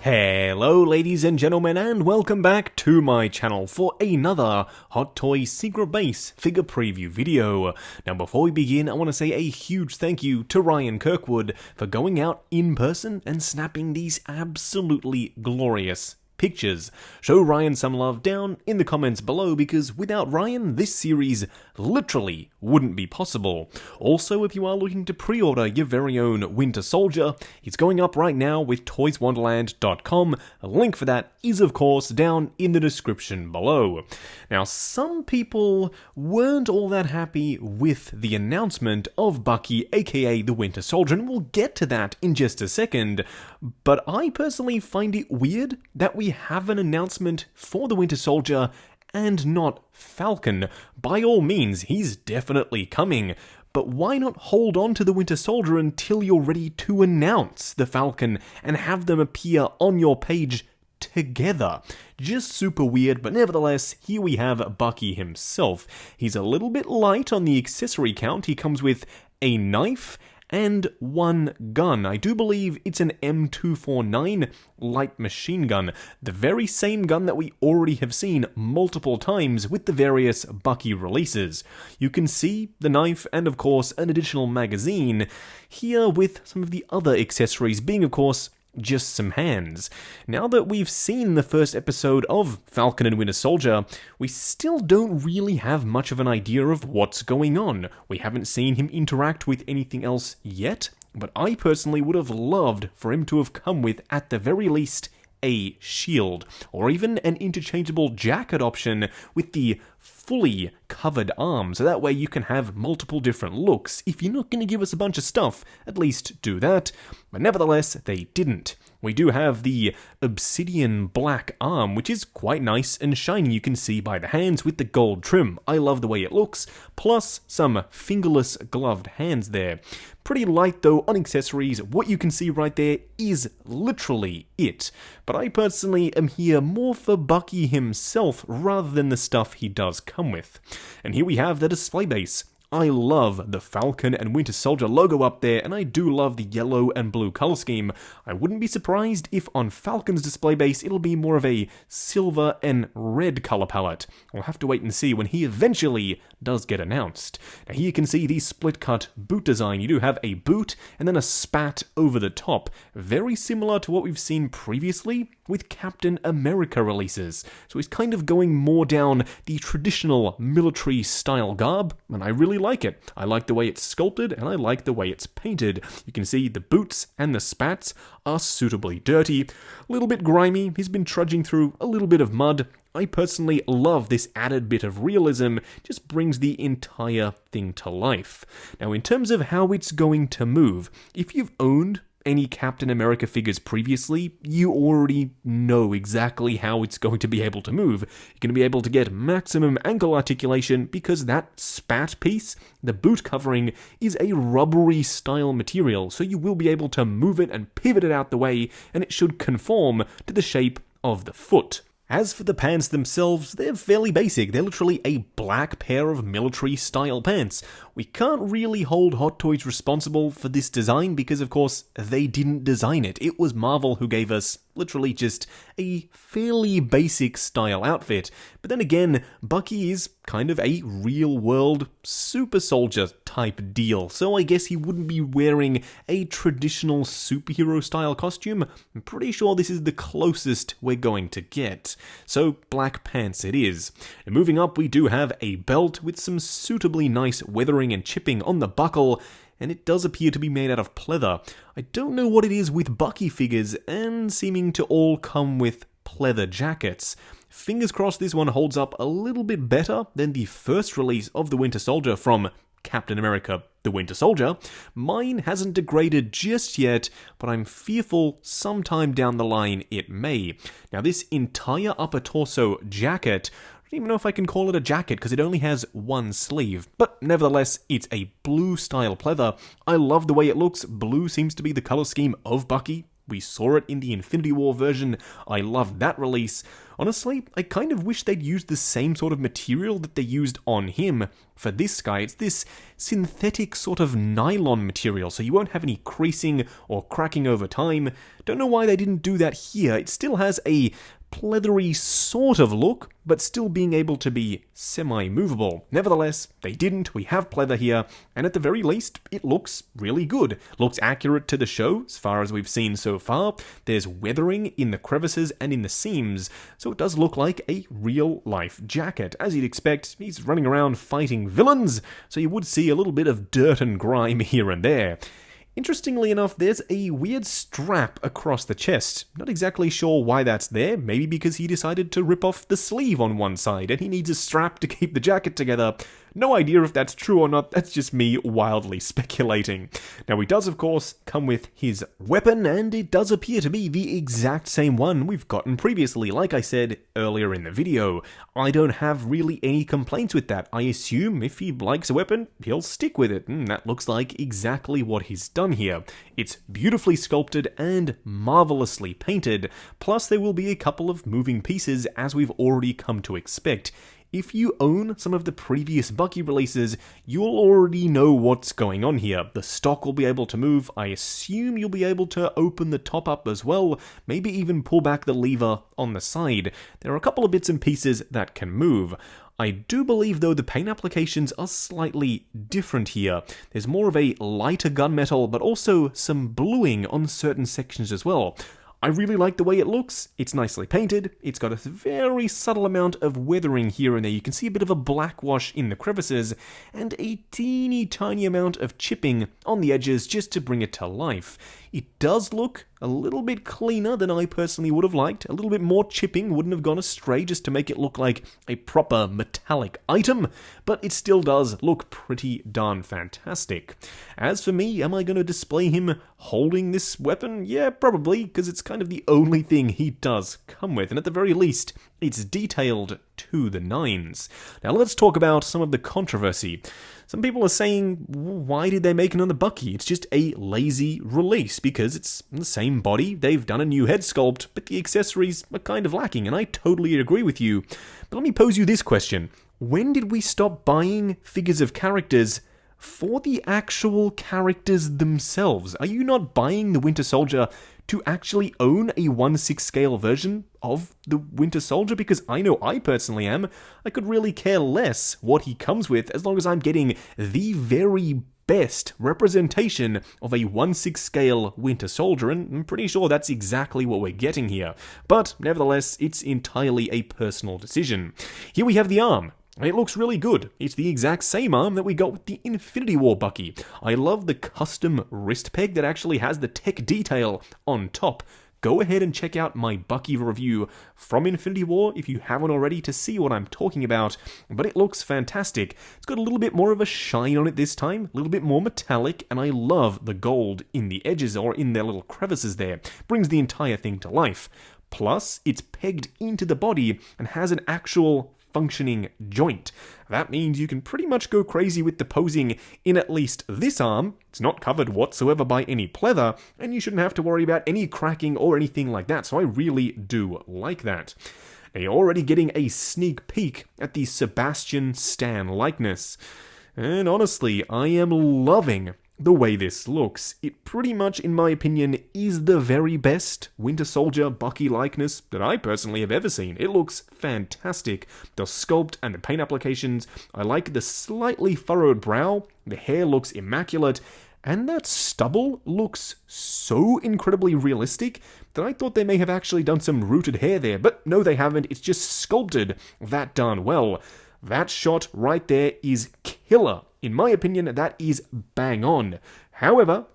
Hello ladies and gentlemen, and welcome back to my channel for another Hot Toys Secret Base figure preview video. Now before we begin, I want to say a huge thank you to Ryan Kirkwood for going out in person and snapping these absolutely glorious pictures. Show Ryan some love down in the comments below, because without Ryan, this series literally wouldn't be possible. Also, if you are looking to pre-order your very own Winter Soldier, it's going up right now with toyswonderland.com. A link for that is of course down in the description below. Now, some people weren't all that happy with the announcement of Bucky, aka the Winter Soldier, and we'll get to that in just a second, but I personally find it weird that we have an announcement for the Winter Soldier and not Falcon. By all means, he's definitely coming, but why not hold on to the Winter Soldier until you're ready to announce the Falcon and have them appear on your page together? Just super weird, but nevertheless, here we have Bucky himself. He's a little bit light on the accessory count. He comes with a knife and one gun. I do believe it's an M249 light machine gun, the very same gun that we already have seen multiple times with the various Bucky releases. You can see the knife and of course an additional magazine here, with some of the other accessories being of course just some hands. Now that we've seen the first episode of Falcon and Winter Soldier, we still don't really have much of an idea of what's going on. We haven't seen him interact with anything else yet, but I personally would have loved for him to have come with, at the very least, a shield, or even an interchangeable jacket option with the fully covered arm, so that way you can have multiple different looks. If you're not going to give us a bunch of stuff, at least do that. But nevertheless, they didn't. We do have the obsidian black arm, which is quite nice and shiny, you can see by the hands with the gold trim. I love the way it looks, plus some fingerless gloved hands there. Pretty light though on accessories. What you can see right there is literally it. But I personally am here more for Bucky himself rather than the stuff he does come with. And here we have the display base. I love the Falcon and Winter Soldier logo up there, and I do love the yellow and blue color scheme. I wouldn't be surprised if on Falcon's display base it'll be more of a silver and red color palette. We'll have to wait and see when he eventually does get announced. Now here you can see the split cut boot design. You do have a boot and then a spat over the top, very similar to what we've seen previously with Captain America releases. So he's kind of going more down the traditional military style garb, and I really like it. I like the way it's sculpted, and I like the way it's painted. You can see the boots and the spats are suitably dirty, a little bit grimy. He's been trudging through a little bit of mud. I personally love this added bit of realism, just brings the entire thing to life. Now in terms of how it's going to move, if you've owned any Captain America figures previously, you already know exactly how it's going to be able to move. You're going to be able to get maximum ankle articulation because that spat piece, the boot covering, is a rubbery style material, so you will be able to move it and pivot it out the way, and it should conform to the shape of the foot. As for the pants themselves, they're fairly basic. They're literally a black pair of military-style pants. We can't really hold Hot Toys responsible for this design because, of course, they didn't design it. It was Marvel who gave us literally just a fairly basic style outfit. But then again, Bucky is kind of a real-world super soldier type deal, so I guess he wouldn't be wearing a traditional superhero-style costume. I'm pretty sure this is the closest we're going to get. So black pants it is. And moving up, we do have a belt with some suitably nice weathering and chipping on the buckle, and it does appear to be made out of pleather. I don't know what it is with Bucky figures, and seeming to all come with pleather jackets. Fingers crossed this one holds up a little bit better than the first release of the Winter Soldier from Captain America, the Winter Soldier. Mine hasn't degraded just yet, but I'm fearful sometime down the line it may. Now this entire upper torso jacket, I don't even know if I can call it a jacket because it only has one sleeve, but nevertheless it's a blue style pleather. I love the way it looks. Blue seems to be the color scheme of Bucky We saw it in the Infinity War version. I loved that release. Honestly, I kind of wish they'd used the same sort of material that they used on him for this guy. It's this synthetic sort of nylon material, so you won't have any creasing or cracking over time. Don't know why they didn't do that here. It still has a pleathery sort of look, but still being able to be semi-movable. Nevertheless, they didn't. We have pleather here, and at the very least, it looks really good. Looks accurate to the show, as far as we've seen so far. There's weathering in the crevices and in the seams, so it does look like a real-life jacket. As you'd expect, he's running around fighting villains, so you would see a little bit of dirt and grime here and there. Interestingly enough, there's a weird strap across the chest. Not exactly sure why that's there, maybe because he decided to rip off the sleeve on one side and he needs a strap to keep the jacket together. No idea if that's true or not, that's just me wildly speculating. Now he does of course come with his weapon, and it does appear to be the exact same one we've gotten previously, like I said earlier in the video. I don't have really any complaints with that. I assume if he likes a weapon, he'll stick with it, and that looks like exactly what he's done here. It's beautifully sculpted and marvelously painted, plus there will be a couple of moving pieces as we've already come to expect. If you own some of the previous Bucky releases, you'll already know what's going on here. The stock will be able to move. I assume you'll be able to open the top up as well, maybe even pull back the lever on the side. There are a couple of bits and pieces that can move. I do believe, though, the paint applications are slightly different here. There's more of a lighter gunmetal, but also some bluing on certain sections as well. I really like the way it looks. It's nicely painted. It's got a very subtle amount of weathering here and there. You can see a bit of a black wash in the crevices and a teeny tiny amount of chipping on the edges just to bring it to life. It does look a little bit cleaner than I personally would have liked. A little bit more chipping wouldn't have gone astray just to make it look like a proper metallic item, but it still does look pretty darn fantastic. As for me, am I going to display him holding this weapon? Yeah, probably, because it's kind of the only thing he does come with, and at the very least, it's detailed to the nines. Now let's talk about some of the controversy. Some people are saying, why did they make another Bucky? It's just a lazy release, because it's the same body, they've done a new head sculpt, but the accessories are kind of lacking, and I totally agree with you. But let me pose you this question. When did we stop buying figures of characters for the actual characters themselves? Are you not buying the Winter Soldier to actually own a 1/6 scale version of the Winter Soldier? Because I know I personally am. I could really care less what he comes with as long as I'm getting the very best representation of a 1/6 scale Winter Soldier, and I'm pretty sure that's exactly what we're getting here. But nevertheless, it's entirely a personal decision. Here we have the arm. It looks really good. It's the exact same arm that we got with the Infinity War Bucky. I love the custom wrist peg that actually has the tech detail on top. Go ahead and check out my Bucky review from Infinity War if you haven't already to see what I'm talking about, but it looks fantastic. It's got a little bit more of a shine on it this time, a little bit more metallic, and I love the gold in the edges or in their little crevices there. Brings the entire thing to life. Plus, it's pegged into the body and has an actual functioning joint. That means you can pretty much go crazy with the posing in at least this arm. It's not covered whatsoever by any pleather, and you shouldn't have to worry about any cracking or anything like that, so I really do like that. Now you're already getting a sneak peek at the Sebastian Stan likeness, and honestly, I am loving the way this looks. It pretty much, in my opinion, is the very best Winter Soldier Bucky likeness that I personally have ever seen. It looks fantastic. The sculpt and the paint applications, I like the slightly furrowed brow, the hair looks immaculate, and that stubble looks so incredibly realistic that I thought they may have actually done some rooted hair there, but no they haven't, it's just sculpted that darn well. That shot right there is killer. In my opinion, that is bang on. However,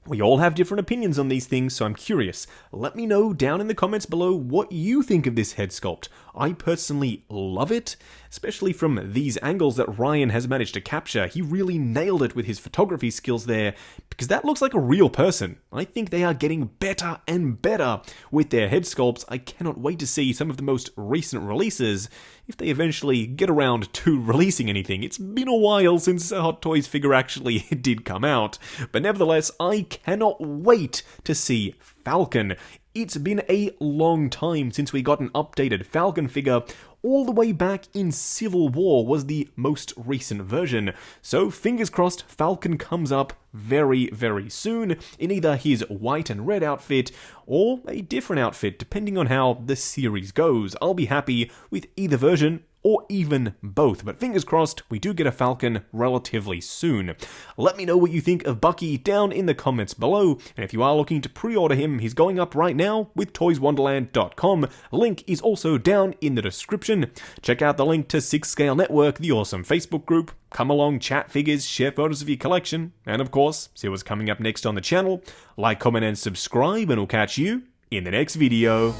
we all have different opinions on these things, so I'm curious. Let me know down in the comments below what you think of this head sculpt. I personally love it. especially from these angles that Ryan has managed to capture. He really nailed it with his photography skills there, because that looks like a real person. I think they are getting better and better with their head sculpts. I cannot wait to see some of the most recent releases, if they eventually get around to releasing anything. It's been a while since a Hot Toys figure actually did come out, but nevertheless, I cannot wait to see Falcon. It's been a long time since we got an updated Falcon figure. All the way back in Civil War was the most recent version. So fingers crossed Falcon comes up very, very soon in either his white and red outfit or a different outfit, depending on how the series goes. I'll be happy with either version, or even both. But fingers crossed, we do get a Falcon relatively soon. Let me know what you think of Bucky down in the comments below, and if you are looking to pre-order him, he's going up right now with toyswonderland.com. Link is also down in the description. Check out the link to 6 Scale Network, the awesome Facebook group. Come along, chat figures, share photos of your collection, and of course, see what's coming up next on the channel. Like, comment, and subscribe, and we'll catch you in the next video.